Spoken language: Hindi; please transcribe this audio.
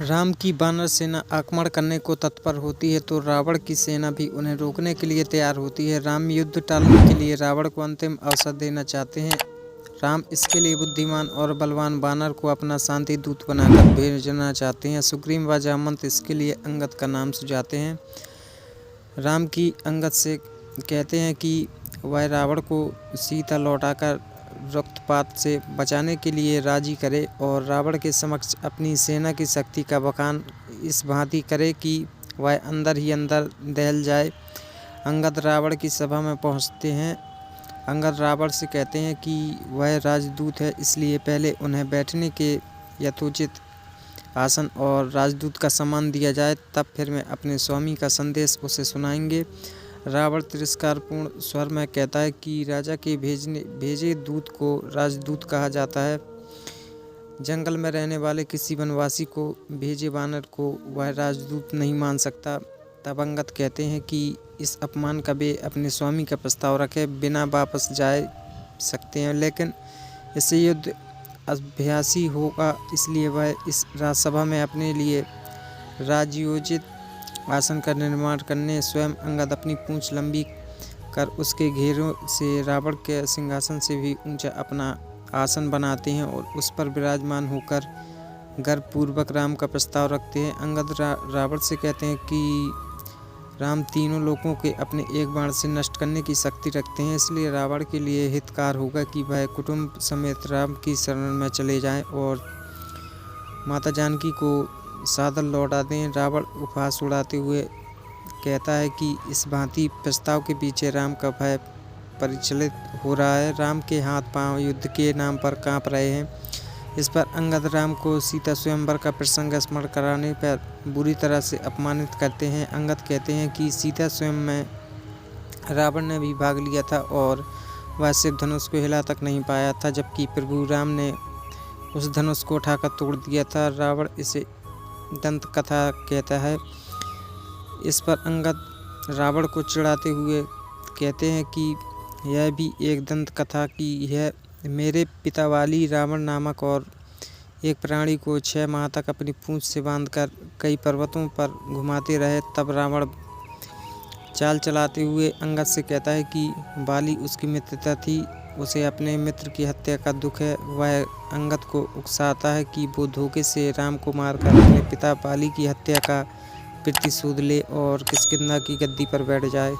राम की वानर सेना आक्रमण करने को तत्पर होती है तो रावण की सेना भी उन्हें रोकने के लिए तैयार होती है। राम युद्ध टालने के लिए रावण को अंतिम अवसर देना चाहते हैं। राम इसके लिए बुद्धिमान और बलवान वानर को अपना शांति दूत बनाकर भेजना चाहते हैं। सुग्रीव व जामवंत इसके लिए अंगद का नाम सुझाते हैं। राम की अंगद से कहते हैं कि वह रावण को सीता लौटाकर रक्तपात से बचाने के लिए राजी करे और रावण के समक्ष अपनी सेना की शक्ति का बखान इस भांति करे कि वह अंदर ही अंदर दहल जाए। अंगद रावण की सभा में पहुंचते हैं। अंगद रावण से कहते हैं कि वह राजदूत है, इसलिए पहले उन्हें बैठने के यथोचित आसन और राजदूत का सम्मान दिया जाए, तब फिर मैं अपने स्वामी का संदेश उसे सुनाएंगे। रावण तिरस्कारपूर्ण स्वर में कहता है कि राजा के भेजे दूत को राजदूत कहा जाता है। जंगल में रहने वाले किसी वनवासी को भेजे वानर को वह राजदूत नहीं मान सकता। तब अंगद कहते हैं कि इस अपमान का वे अपने स्वामी का प्रस्ताव रखे बिना वापस जा सकते हैं, लेकिन इससे युद्ध अभ्यासी होगा, इसलिए वह इस राजसभा में अपने लिए राजयोजित आसन का निर्माण करने स्वयं अंगद अपनी पूंछ लंबी कर उसके घेरों से रावण के सिंहासन से भी ऊंचा अपना आसन बनाते हैं और उस पर विराजमान होकर गर्वपूर्वक राम का प्रस्ताव रखते हैं। अंगद रावण से कहते हैं कि राम तीनों लोगों के अपने एक बाण से नष्ट करने की शक्ति रखते हैं, इसलिए रावण के लिए हितकार होगा कि वह कुटुंब समेत राम की शरण में चले जाएं और माता जानकी को सादर लौटा दें। रावण उपहास उड़ाते हुए कहता है कि इस भांति प्रस्ताव के पीछे राम का भय परिचालित हो रहा है। राम के हाथ पांव युद्ध के नाम पर कांप रहे हैं। इस पर अंगद राम को सीता स्वयंवर का प्रसंग स्मरण कराने पर बुरी तरह से अपमानित करते हैं। अंगद कहते हैं कि सीता स्वयं में रावण ने भी भाग लिया था और वह सिर्फ धनुष को हिला तक नहीं पाया था, जबकि प्रभु राम ने उस धनुष को उठाकर तोड़ दिया था। रावण इसे दंत कथा कहता है। इस पर अंगद रावण को चिढ़ाते हुए कहते हैं कि यह भी एक दंत कथा की है। मेरे पिता वाली रावण नामक और एक प्राणी को 6 माह तक अपनी पूंछ से बांधकर कई पर्वतों पर घुमाते रहे। तब रावण चाल चलाते हुए अंगद से कहता है कि बाली उसकी मित्रता थी, उसे अपने मित्र की हत्या का दुख है। वह अंगद को उकसाता है कि वो धोखे से राम को मारकर अपने पिता बाली की हत्या का प्रतिशोध ले और किष्किंधा की गद्दी पर बैठ जाए।